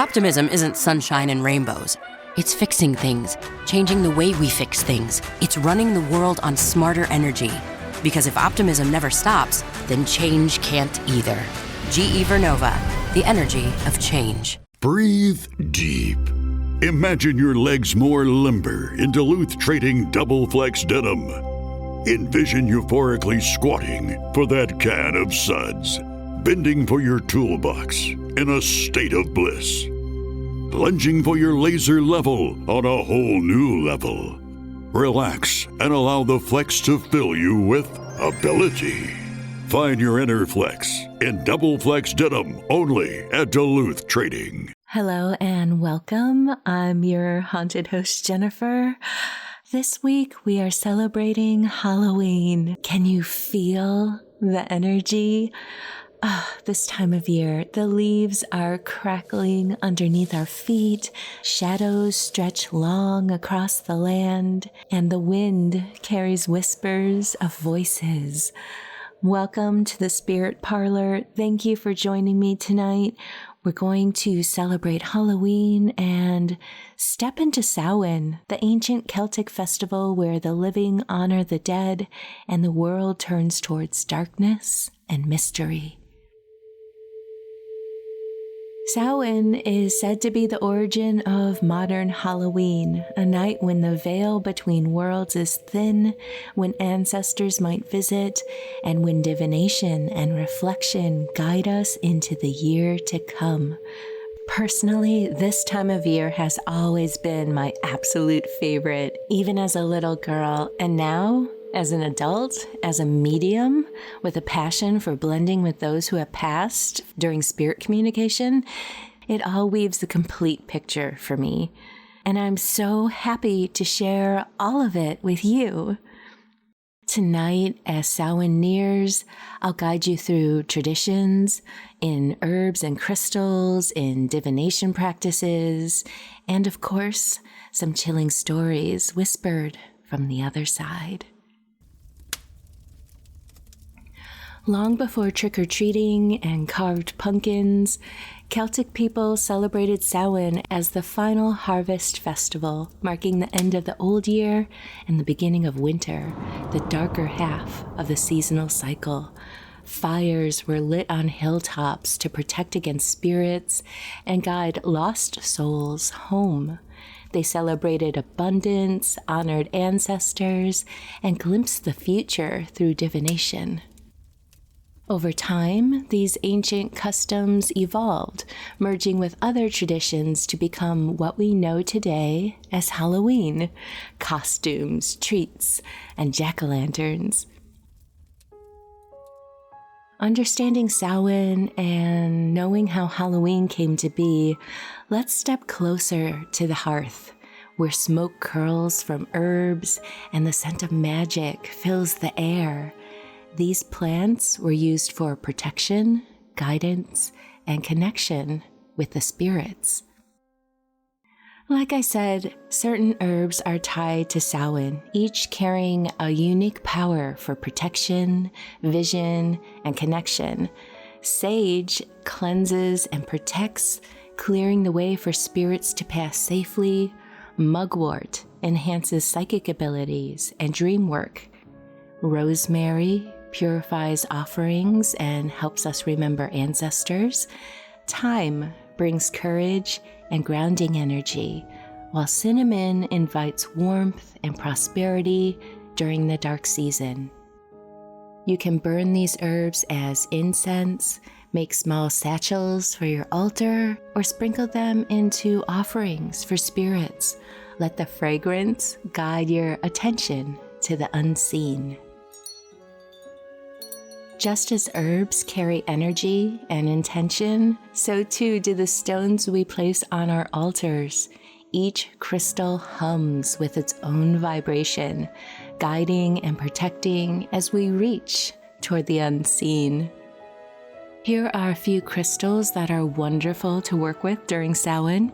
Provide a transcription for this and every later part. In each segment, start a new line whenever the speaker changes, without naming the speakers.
Optimism isn't sunshine and rainbows. It's fixing things, changing the way we fix things. It's running the world on smarter energy. Because if optimism never stops, then change can't either. GE Vernova, the energy of change.
Breathe deep. Imagine your legs more limber in Duluth Trading Double Flex Denim. Envision euphorically squatting for that can of suds, bending for your toolbox in a state of bliss, lunging for your laser level on a whole new level. Relax and allow the flex to fill you with ability. Find your inner flex in Double Flex Denim only at Duluth Trading.
Hello and welcome. I'm your haunted host, Jennifer. This week we are celebrating Halloween. Can you feel the energy? This time of year, the leaves are crackling underneath our feet, shadows stretch long across the land, and the wind carries whispers of voices. Welcome to the Spirit Parlor. Thank you for joining me tonight. We're going to celebrate Halloween and step into Samhain, the ancient Celtic festival where the living honor the dead and the world turns towards darkness and mystery. Samhain is said to be the origin of modern Halloween, a night when the veil between worlds is thin, when ancestors might visit, and when divination and reflection guide us into the year to come. Personally, this time of year has always been my absolute favorite, even as a little girl, and now, as an adult, as a medium with a passion for blending with those who have passed during spirit communication, it all weaves a complete picture for me. And I'm so happy to share all of it with you. Tonight, as Samhain nears, I'll guide you through traditions in herbs and crystals, in divination practices, and of course, some chilling stories whispered from the other side. Long before trick-or-treating and carved pumpkins, Celtic people celebrated Samhain as the final harvest festival, marking the end of the old year and the beginning of winter, the darker half of the seasonal cycle. Fires were lit on hilltops to protect against spirits and guide lost souls home. They celebrated abundance, honored ancestors, and glimpsed the future through divination. Over time, these ancient customs evolved, merging with other traditions to become what we know today as Halloween: costumes, treats, and jack-o'-lanterns. Understanding Samhain and knowing how Halloween came to be, let's step closer to the hearth, where smoke curls from herbs and the scent of magic fills the air. These plants were used for protection, guidance, and connection with the spirits. Like I said, certain herbs are tied to Samhain, each carrying a unique power for protection, vision, and connection. Sage cleanses and protects, clearing the way for spirits to pass safely. Mugwort enhances psychic abilities and dream work. Rosemary purifies offerings and helps us remember ancestors. Thyme brings courage and grounding energy, while cinnamon invites warmth and prosperity during the dark season. You can burn these herbs as incense, make small satchels for your altar, or sprinkle them into offerings for spirits. Let the fragrance guide your attention to the unseen. Just as herbs carry energy and intention, so too do the stones we place on our altars. Each crystal hums with its own vibration, guiding and protecting as we reach toward the unseen. Here are a few crystals that are wonderful to work with during Samhain.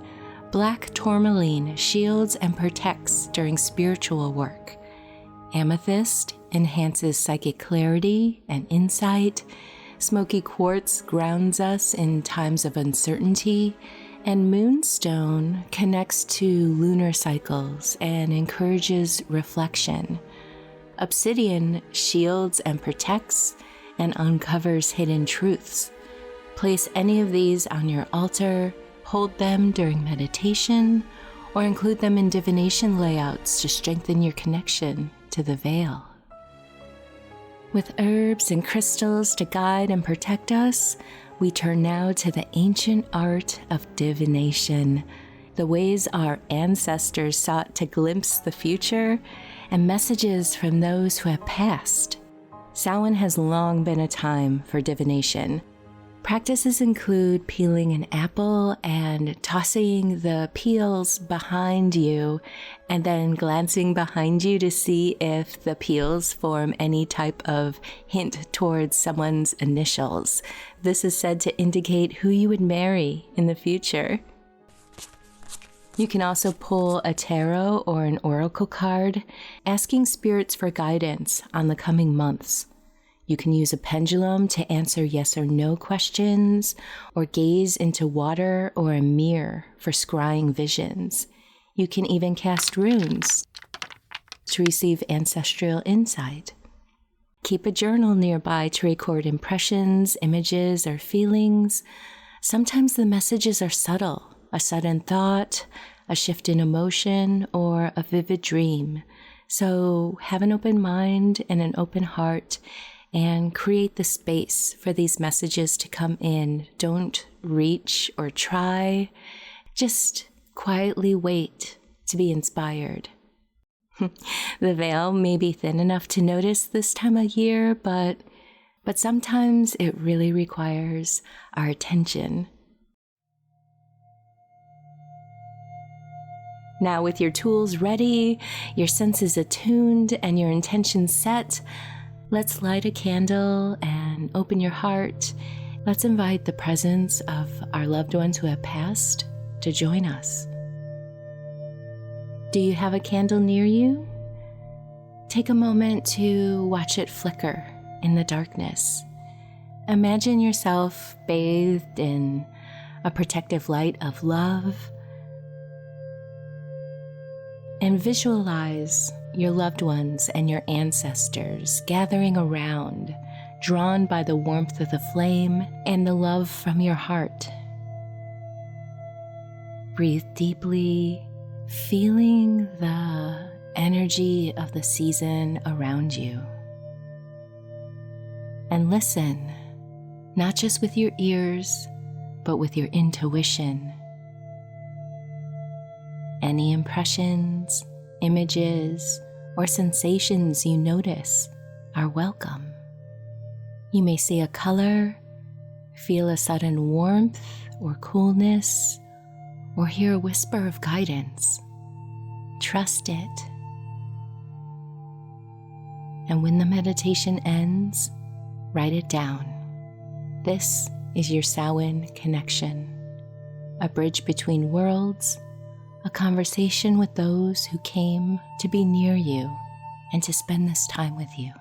Black tourmaline shields and protects during spiritual work. Amethyst enhances psychic clarity and insight. Smoky quartz grounds us in times of uncertainty. And moonstone connects to lunar cycles and encourages reflection. Obsidian shields and protects and uncovers hidden truths. Place any of these on your altar, hold them during meditation, or include them in divination layouts to strengthen your connection to the veil. With herbs and crystals to guide and protect us, we turn now to the ancient art of divination, the ways our ancestors sought to glimpse the future, and messages from those who have passed. Samhain has long been a time for divination. Practices include peeling an apple and tossing the peels behind you, and then glancing behind you to see if the peels form any type of hint towards someone's initials. This is said to indicate who you would marry in the future. You can also pull a tarot or an oracle card, asking spirits for guidance on the coming months. You can use a pendulum to answer yes or no questions, or gaze into water or a mirror for scrying visions. You can even cast runes to receive ancestral insight. Keep a journal nearby to record impressions, images, or feelings. Sometimes the messages are subtle, a sudden thought, a shift in emotion, or a vivid dream. So have an open mind and an open heart, and create the space for these messages to come in. Don't reach or try. Just quietly wait to be inspired. The veil may be thin enough to notice this time of year, but sometimes it really requires our attention. Now, with your tools ready, your senses attuned, and your intentions set, let's light a candle and open your heart. Let's invite the presence of our loved ones who have passed to join us. Do you have a candle near you? Take a moment to watch it flicker in the darkness. Imagine yourself bathed in a protective light of love, and visualize your loved ones and your ancestors gathering around, drawn by the warmth of the flame and the love from your heart. Breathe deeply, feeling the energy of the season around you. And listen, not just with your ears, but with your intuition. Any impressions, images, or sensations you notice are welcome. You may see a color, feel a sudden warmth or coolness, or hear a whisper of guidance. Trust it. And when the meditation ends, write it down. This is your Samhain connection, a bridge between worlds, a conversation with those who came to be near you and to spend this time with you.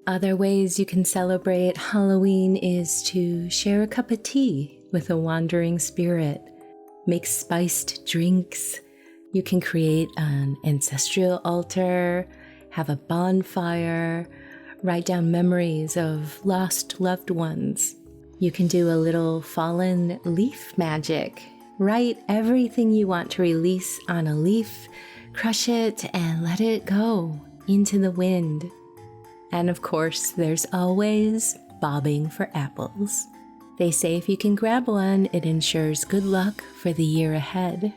Other ways you can celebrate Halloween is to share a cup of tea with a wandering spirit, make spiced drinks. You can create an ancestral altar, have a bonfire, write down memories of lost loved ones. You can do a little fallen leaf magic. Write everything you want to release on a leaf, crush it, and let it go into the wind. And of course, there's always bobbing for apples. They say if you can grab one, it ensures good luck for the year ahead.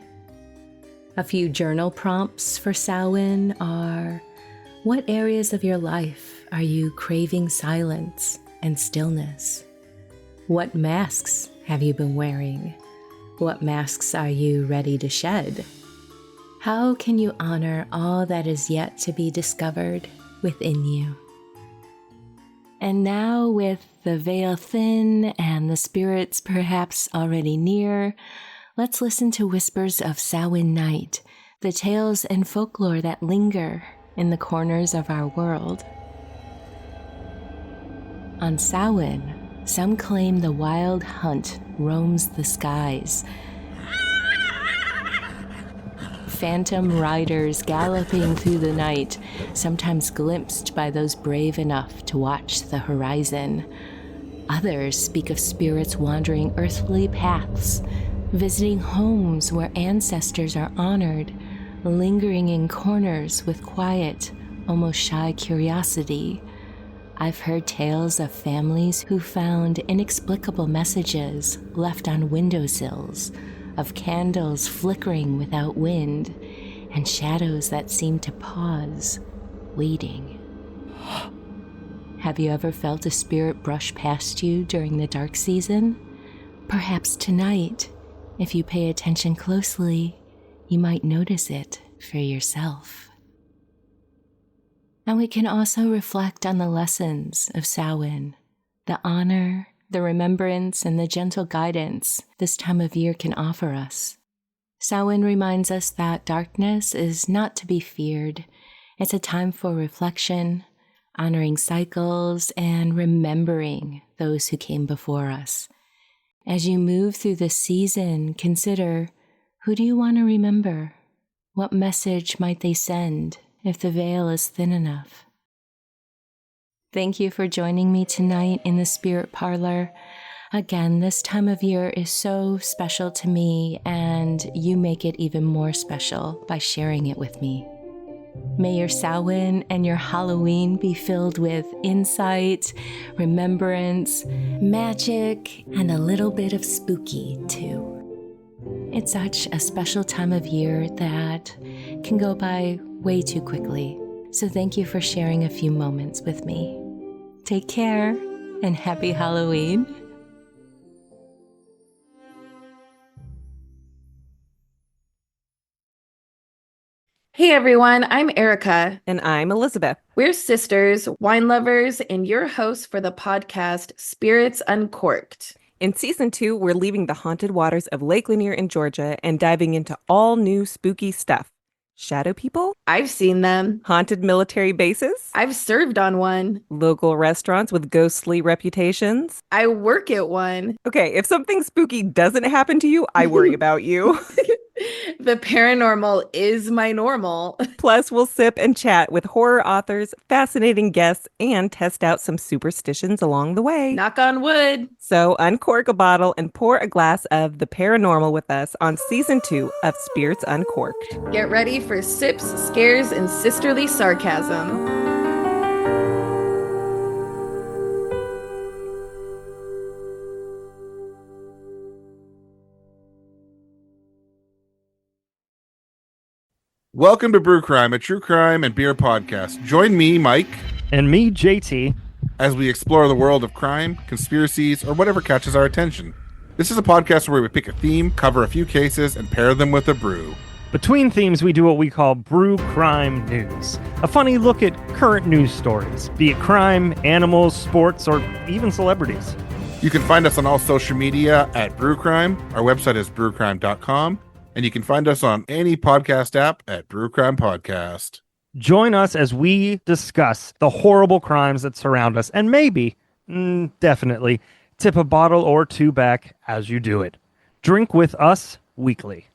A few journal prompts for Samhain are: what areas of your life are you craving silence and stillness? What masks have you been wearing? What masks are you ready to shed? How can you honor all that is yet to be discovered within you? And now, with the veil thin and the spirits perhaps already near, let's listen to whispers of Samhain night, the tales and folklore that linger in the corners of our world. On Samhain, Some claim the wild hunt roams the skies. Phantom riders galloping through the night, sometimes glimpsed by those brave enough to watch the horizon. Others speak of spirits wandering earthly paths, visiting homes where ancestors are honored, lingering in corners with quiet, almost shy curiosity. I've heard tales of families who found inexplicable messages left on windowsills, of candles flickering without wind, and shadows that seem to pause, waiting. Have you ever felt a spirit brush past you during the dark season? Perhaps tonight, if you pay attention closely, you might notice it for yourself. And we can also reflect on the lessons of Samhain, the honor, the remembrance, and the gentle guidance this time of year can offer us. Samhain reminds us that darkness is not to be feared. It's a time for reflection, honoring cycles, and remembering those who came before us. As you move through the season, consider, who do you want to remember? What message might they send if the veil is thin enough? Thank you for joining me tonight in the Spirit Parlor. Again, this time of year is so special to me, and you make it even more special by sharing it with me. May your Samhain and your Halloween be filled with insight, remembrance, magic, and a little bit of spooky, too. It's such a special time of year that can go by way too quickly. So thank you for sharing a few moments with me. Take care and happy Halloween.
Hey everyone, I'm Erica.
And I'm Elizabeth.
We're sisters, wine lovers, and your hosts for the podcast Spirits Uncorked.
In season 2, we're leaving the haunted waters of Lake Lanier in Georgia and diving into all new spooky stuff. Shadow people?
I've seen them.
Haunted military bases?
I've served on one.
Local restaurants with ghostly reputations?
I work at one.
Okay, if something spooky doesn't happen to you, I worry about you.
The paranormal is my normal.
Plus, we'll sip and chat with horror authors, fascinating guests, and test out some superstitions along the way.
Knock on wood.
So uncork a bottle and pour a glass of the paranormal with us on season 2 of Spirits Uncorked.
Get ready for sips, scares, and sisterly sarcasm.
Welcome to Brew Crime, a true crime and beer podcast. Join me, Mike,
and me, JT,
as we explore the world of crime, conspiracies, or whatever catches our attention. This is a podcast where we pick a theme, cover a few cases, and pair them with a brew.
Between themes, we do what we call Brew Crime News, a funny look at current news stories, be it crime, animals, sports, or even celebrities.
You can find us on all social media at Brew Crime. Our website is brewcrime.com. And you can find us on any podcast app at Brew Crime Podcast.
Join us as we discuss the horrible crimes that surround us, and maybe, definitely, tip a bottle or two back as you do it. Drink with us weekly.